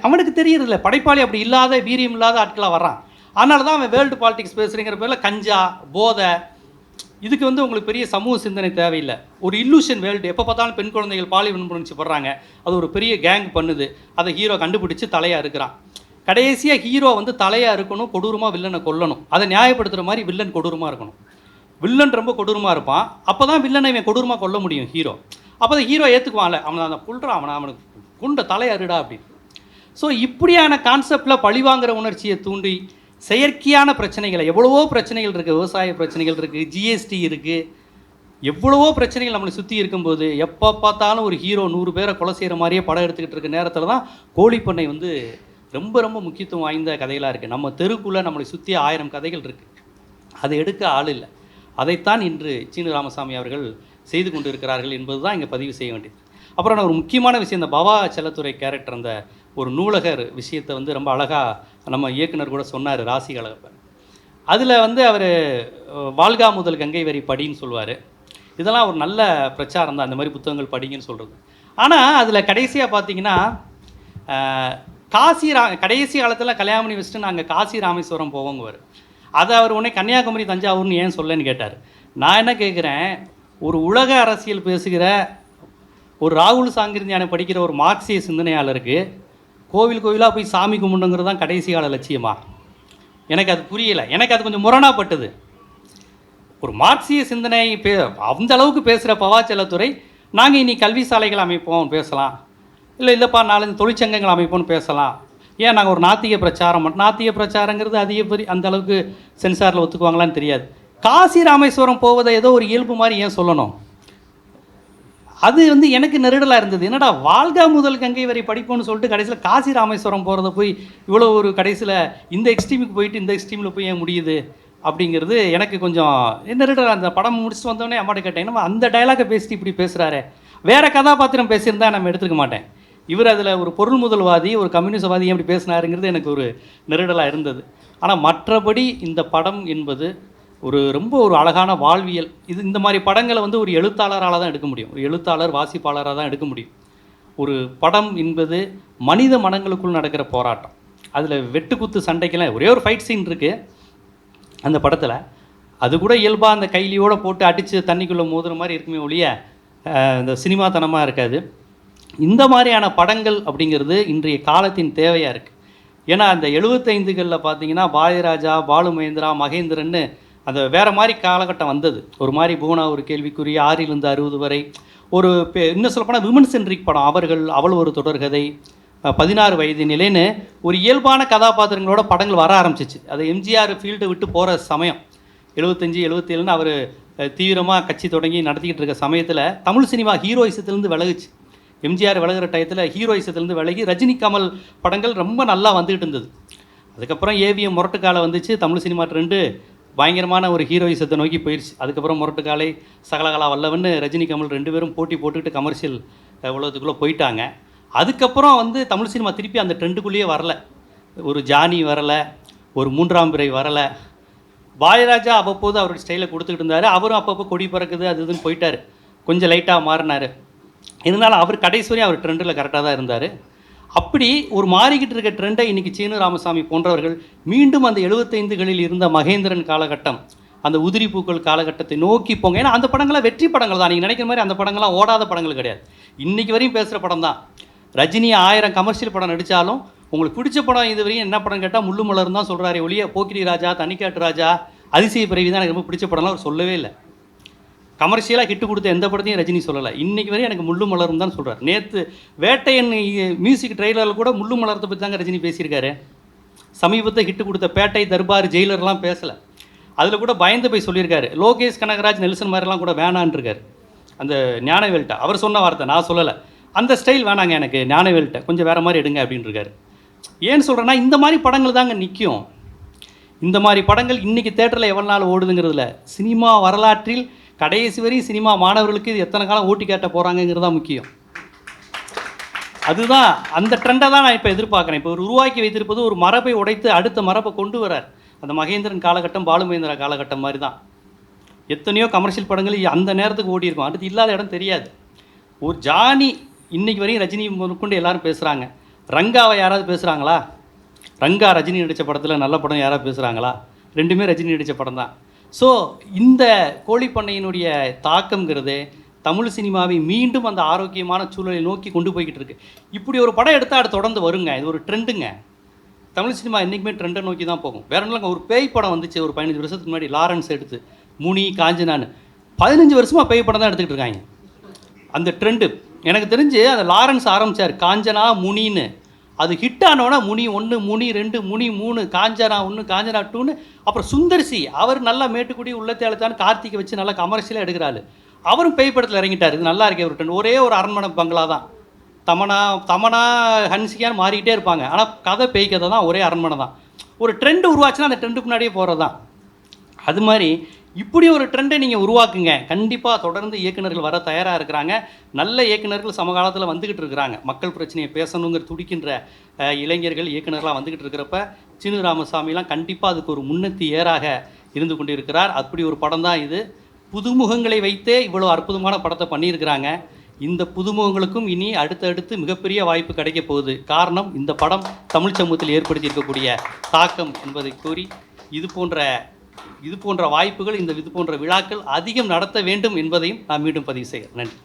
அவனுக்கு தெரியறதில்ல. படைப்பாளி அப்படி இல்லாத, வீரியம் இல்லாத ஆட்களாக வர்றான். அதனால தான் அவன் வேர்ல்டு பாலிடிக்ஸ் பேசுகிறேங்கிற பேரில் கஞ்சா, போதை, இதுக்கு வந்து உங்களுக்கு பெரிய சமூக சிந்தனை தேவையில்லை. ஒரு இல்லூஷன் வேர்ல்டு. எப்போ பார்த்தாலும் பெண் குழந்தைகள் பாலியல் வன்புணர்ச்சி படுறாங்க, அது ஒரு பெரிய கேங் பண்ணுது, அதை ஹீரோ கண்டுபிடிச்சி தலையாக இருக்கிறான். கடைசியாக ஹீரோ வந்து தலையாக இருக்கணும், கொடூரமாக வில்லனை கொல்லணும். அதை நியாயப்படுத்துகிற மாதிரி வில்லன் கொடூரமாக இருக்கணும். வில்லன் ரொம்ப கொடூரமாக இருப்பான், அப்போ தான் வில்லனை இவன் கொடூரமாக கொல்ல முடியும் ஹீரோ. அப்போ தான் ஹீரோ ஏற்றுக்குவான்ல, அவனை கொள்றான், அவனுக்கு குண்ட தலையாருடா அப்படின்னு. ஸோ இப்படியான கான்செப்டில் பழிவாங்கிற உணர்ச்சியை தூண்டி செயற்கையான பிரச்சனைகளை, எவ்வளவோ பிரச்சனைகள் இருக்குது, விவசாய பிரச்சனைகள் இருக்குது, ஜிஎஸ்டி இருக்குது, எவ்வளவோ பிரச்சனைகள் நம்மளை சுற்றி இருக்கும்போது எப்போ பார்த்தாலும் ஒரு ஹீரோ 100 பேரை கொலை செய்கிற மாதிரியே படம் எடுத்துக்கிட்டு இருக்க நேரத்தில் தான் கோழிப்பண்ணை வந்து ரொம்ப ரொம்ப முக்கியத்துவம் வாய்ந்த கதைகளாக இருக்குது. நம்ம தெருக்குள்ளே நம்மளை சுற்றி 1000 கதைகள் இருக்குது, அதை எடுக்க ஆள் இல்லை. அதைத்தான் இன்று சீனு ராமசாமி அவர்கள் செய்து கொண்டு இருக்கிறார்கள் என்பது தான் இங்கே பதிவு செய்ய வேண்டியது. அப்புறம் நான் ஒரு முக்கியமான விஷயம், இந்த பவா செல்லத்துறை கேரக்டர், அந்த ஒரு நூலகர் விஷயத்தை வந்து ரொம்ப அழகாக நம்ம இயக்குனர் கூட சொன்னார், ராசி கலகப்பன். அதில் வந்து அவர் வாழ்கா முதல் கங்கை வரி படின்னு சொல்லுவார். இதெல்லாம் ஒரு நல்ல பிரச்சாரம் தான், இந்த மாதிரி புத்தகங்கள் படிங்கன்னு சொல்கிறது. ஆனால் அதில் கடைசியாக பார்த்தீங்கன்னா கடைசி காலத்தில் கல்யாணம் பண்ணி வச்சுட்டு நாங்கள் காசி ராமேஸ்வரம் போவோங்குவார். அதை அவர் உடனே கன்னியாகுமரி தஞ்சாவூர்னு ஏன் சொல்லன்னு கேட்டார். நான் என்ன கேட்குறேன், ஒரு உலக அரசியல் பேசுகிற ஒரு ராகுல் சாங்கிருந்தியான படிக்கிற ஒரு மார்க்சிய சிந்தனையாளருக்கு கோவில் கோவிலாக போய் சாமி கும்பிடுங்கிறது தான் கடைசி கால லட்சியமா? எனக்கு அது புரியலை. எனக்கு அது கொஞ்சம் முரணாப்பட்டது. ஒரு மார்க்சிய சிந்தனை அந்த அளவுக்கு பேசுகிற பவா செல்லத்துறை, நாங்கள் இனி கல்வி சாலைகள் அமைப்போம் பேசலாம், இல்லைப்பா 4 தொழிற்சங்கங்கள் அமைப்போம்னு பேசலாம், ஏன் நாங்கள் ஒரு நாத்திக பிரச்சாரங்கிறது அந்த அளவுக்கு சென்சாரில் ஒத்துக்குவாங்களான்னு தெரியாது. காசி ராமேஸ்வரம் போவதை ஏதோ ஒரு இயல்பு மாதிரி ஏன் சொல்லணும்? அது வந்து எனக்கு நெருடலாக இருந்தது. என்னடா வாழ்கா முதல் கங்கை வரை படிப்போம்னு சொல்லிட்டு கடைசியில் காசி ராமேஸ்வரம் போகிறத போய் இவ்வளோ ஒரு கடைசியில் இந்த எக்ஸ்ட்ரீமுக்கு போயிட்டு இந்த எக்ஸ்ட்ரீமில் போய் ஏன் முடியுது அப்படிங்கிறது எனக்கு கொஞ்சம் நெருடலாக. அந்த படம் முடிச்சுட்டு வந்தோடனே அம்மாட்ட கேட்டேன், நம்ம அந்த டைலாகை பேசிட்டு இப்படி பேசுகிறாரு, வேறு கதாபாத்திரம் பேசியிருந்தால் நம்ம எடுத்துக்க மாட்டேன். இவர் அதில் ஒரு பொருள் முதல்வாதி, ஒரு கம்யூனிஸ்டவாதி எப்படி பேசினாருங்கிறது எனக்கு ஒரு நெருடலாக இருந்தது. ஆனால் மற்றபடி இந்த படம் என்பது ரொம்ப அழகான வாழ்வியல். இந்த மாதிரி படங்களை வந்து ஒரு எழுத்தாளரால் தான் எடுக்க முடியும், ஒரு எழுத்தாளர் வாசிப்பாளராக தான் எடுக்க முடியும். ஒரு படம் என்பது மனித மனங்களுக்குள் நடக்கிற போராட்டம். அதில் வெட்டுக்குத்து சண்டைக்கெல்லாம் ஒரே ஒரு ஃபைட் சீன் இருக்குது அந்த படத்தில். அது கூட இயல்பாக அந்த கைலியோடு போட்டு அடித்து தண்ணிக்குள்ளே மோதுற மாதிரி இருக்குமே ஒழிய இந்த சினிமாத்தனமாக இருக்காது. இந்த மாதிரியான படங்கள் அப்படிங்கிறது இன்றைய காலத்தின் தேவையாக இருக்குது. ஏன்னா அந்த 75களில் பார்த்தீங்கன்னா பாரதிராஜா, பாலு மகேந்திரா, மகேந்திரன்னு அந்த வேறு மாதிரி காலகட்டம் வந்தது. ஒரு மாதிரி பூனா ஒரு கேள்விக்குரிய 6லிருந்து 60 வரை ஒரு இன்னும் சொல்லப்போனால் விமன் சென்ட்ரிக் படம், அவள் ஒரு தொடர்கதை, 16 வயது நிலைன்னு ஒரு இயல்பான கதாபாத்திரங்களோட படங்கள் வர ஆரம்பிச்சிச்சு. அது எம்ஜிஆர் ஃபீல்டை விட்டு போகிற சமயம் 75, 77ன்னு அவர் தீவிரமாக கட்சி தொடங்கி நடத்திக்கிட்டு இருக்க சமயத்தில் தமிழ் சினிமா ஹீரோயிசத்துலேருந்து விலகுச்சு. எம்ஜிஆர் விலகிற டயத்தில் ஹீரோயிசத்துலேருந்து விலகி ரஜினி கமல் படங்கள் ரொம்ப நல்லா வந்துக்கிட்டு இருந்தது. அதுக்கப்புறம் ஏவிஎம் முரட்டுக்காலை வந்துச்சு, தமிழ் சினிமா ட்ரெண்டு பயங்கரமான ஒரு ஹீரோயிசத்தை நோக்கி போயிடுச்சு. அதுக்கப்புறம் முரட்டுக்காலை, சகலகலா வல்லவன்னு ரஜினி கமல் 2 பேரும் போட்டி போட்டுக்கிட்டு கமர்ஷியல் உலகத்துக்குள்ளே போயிட்டாங்க. அதுக்கப்புறம் வந்து தமிழ் சினிமா திருப்பி அந்த ட்ரெண்டுக்குள்ளேயே வரலை. ஒரு ஜானி வரலை, ஒரு 3ஆம் பிறை வரலை. பாரதிராஜா அவ்வப்போது அவருடைய ஸ்டைலை கொடுத்துக்கிட்டு இருந்தார். அவரும் அப்பப்போ கொடி பறக்குது அது இதுன்னு போயிட்டார், கொஞ்சம் லைட்டாக மாறினார். இருந்தாலும் அவர் கடைசி வரையும் அவர் ட்ரெண்டில் கரெக்டாக தான் இருந்தார். அப்படி ஒரு மாறிக்கிட்டு இருக்க ட்ரெண்டை இன்றைக்கி சீனு ராமசாமி போன்றவர்கள் மீண்டும் அந்த 75களில் இருந்த மகேந்திரன் காலகட்டம், அந்த உதிரி பூக்கள் காலகட்டத்தை நோக்கி போங்க. ஏன்னா அந்த படங்கள்லாம் வெற்றி படங்கள் தான். நீங்கள் நினைக்கிற மாதிரி அந்த படங்கள்லாம் ஓடாத படங்கள் கிடையாது, இன்றைக்கி வரையும் பேசுகிற படம் தான். ரஜினி 1000 கமர்ஷியல் படம் நடித்தாலும் உங்களுக்கு பிடிச்ச படம் இது வரையும் என்ன படம் கேட்டால் முள்ளு மலர் தான் சொல்கிறாரே ஒழிய போக்கிரி ராஜா, தனிக்காட்டு ராஜா, அதிசய பிறவி தான் எனக்கு ரொம்ப பிடிச்ச படம்லாம் அவர் சொல்லவே இல்லை. கமர்ஷியலாக ஹிட்டு கொடுத்த எந்த படத்தையும் ரஜினி சொல்லலை. இன்றைக்கி வரையும் எனக்கு முள்ளு மலரும் தான் சொல்கிறார். நேற்று வேட்டையன் மியூசிக் ட்ரெய்லரில் கூட முள்ளு மலரத்தை பற்றி தாங்க ரஜினி பேசியிருக்காரு. சமீபத்தை ஹிட்டு கொடுத்த பேட்டை, தர்பார், ஜெயிலர்லாம் பேசலை. அதில் கூட பயந்து போய் சொல்லியிருக்காரு. லோகேஷ் கனகராஜ், நெல்சன் மாதிரிலாம் கூட வேணான்ருக்கார். அந்த ஞானவேல்கிட்ட அவர் சொன்ன வார்த்தை, நான் சொல்லலை. அந்த ஸ்டைல் வேணாங்க எனக்கு, ஞானவேல்கிட்ட கொஞ்சம் வேறு மாதிரி எடுங்க அப்படின்னு இருக்காரு. ஏன்னு சொல்கிறேன்னா இந்த மாதிரி படங்கள் தாங்க நிற்கும். இந்த மாதிரி படங்கள் இன்றைக்கி தேட்டரில் எவ்வளோ நாள் ஓடுதுங்கிறதுல, சினிமா வரலாற்றில் கடைசி வரையும் சினிமா மாணவர்களுக்கு இது எத்தனை காலம் ஓட்டி கேட்ட போகிறாங்கங்கிறது தான் முக்கியம். அதுதான் அந்த ட்ரெண்டை தான் நான் இப்போ எதிர்பார்க்குறேன். இப்போ ஒரு உருவாக்கி வைத்திருப்பது ஒரு மரபை உடைத்து அடுத்த மரபை கொண்டு வரார். அந்த மகேந்திரன் காலகட்டம், பாலு மகேந்திரா காலகட்டம் மாதிரி தான். எத்தனையோ கமர்ஷியல் படங்கள் அந்த நேரத்துக்கு ஓடி இருக்கும், அடுத்து இல்லாத இடம் தெரியாது. ஒரு ஜானி இன்றைக்கி வரையும் ரஜினி கொண்டு எல்லாரும் பேசுகிறாங்க. ரங்காவை யாராவது பேசுகிறாங்களா? ரங்கா ரஜினி நடித்த படத்தில் நல்ல படம் யாராவது பேசுகிறாங்களா? 2மே ரஜினி நடித்த படம் தான். ஸோ இந்த கோழிப்பண்ணையினுடைய தாக்கங்கிறது தமிழ் சினிமாவை மீண்டும் அந்த ஆரோக்கியமான சூழலை நோக்கி கொண்டு போய்கிட்டு இருக்கு. இப்படி ஒரு படம் எடுத்தால் அது தொடர்ந்து வருங்க, இது ஒரு ட்ரெண்டுங்க. தமிழ் சினிமா என்றைக்குமே ட்ரெண்டை நோக்கி தான் போகும். வேற ஒன்றும். ஒரு பேய் படம் வந்துச்சு ஒரு 15 வருஷத்துக்கு முன்னாடி, லாரன்ஸ் எடுத்து, முனி, காஞ்சனான்னு 15 வருஷமாக பேய் படம் தான் எடுத்துக்கிட்டு இருக்காங்க. அந்த ட்ரெண்டு எனக்கு தெரிஞ்சு அந்த லாரன்ஸ் ஆரம்பித்தார் காஞ்சனா முனின்னு, அது ஹிட் ஆனோன்னா முனி 1, முனி 2, முனி 3, காஞ்சனா 1, காஞ்சனா 2ன்னு, அப்புறம் சுந்தர்சி அவர் நல்லா மேட்டுக்குடி உள்ளத்தேலத்தான் கார்த்திகை வச்சு நல்லா கமர்ஷியலாக எடுக்கிறாரு. அவரும் பேய் படத்தில் இறங்கிட்டார். இது நல்லா இருக்கே ஒரு ட்ரெண்ட். ஒரே ஒரு அரண்மனை பங்களா தான், தமனா ஹன்சிகான்னு மாறிக்கிட்டே இருப்பாங்க, ஆனால் கதை பேய் கதை தான், ஒரே அரண்மனை தான். ஒரு ட்ரெண்டு உருவாச்சுன்னா அந்த ட்ரெண்டுக்கு முன்னாடியே போகிறது தான். அது மாதிரி இப்படி ஒரு ட்ரெண்டை நீங்கள் உருவாக்குங்க. கண்டிப்பாக தொடர்ந்து இயக்குனர்கள் வர தயாராக இருக்கிறாங்க. நல்ல இயக்குனர்கள் சமகாலத்தில் வந்துக்கிட்டு இருக்கிறாங்க. மக்கள் பிரச்சனையை பேசணுங்கிற துடிக்கின்ற இளைஞர்கள் இயக்குனர்களாக வந்துக்கிட்டு இருக்கிறப்ப சீனு ராமசாமிலாம் கண்டிப்பாக அதுக்கு ஒரு முன்னெத்தி ஏறாக இருந்து கொண்டிருக்கிறார். அப்படி ஒரு படம் தான் இது. புதுமுகங்களை வைத்தே இவ்வளோ அற்புதமான படத்தை பண்ணியிருக்கிறாங்க. இந்த புதுமுகங்களுக்கும் இனி அடுத்தடுத்து மிகப்பெரிய வாய்ப்பு கிடைக்க போகுது. காரணம், இந்த படம் தமிழ் சமூகத்தில் ஏற்படுத்தியிருக்கக்கூடிய தாக்கம் என்பதை கூறி இது போன்ற வாய்ப்புகள், இது போன்ற விழாக்கள் அதிகம் நடத்த வேண்டும் என்பதையும் நான் மீண்டும் பதிவு செய்கிறேன். நன்றி.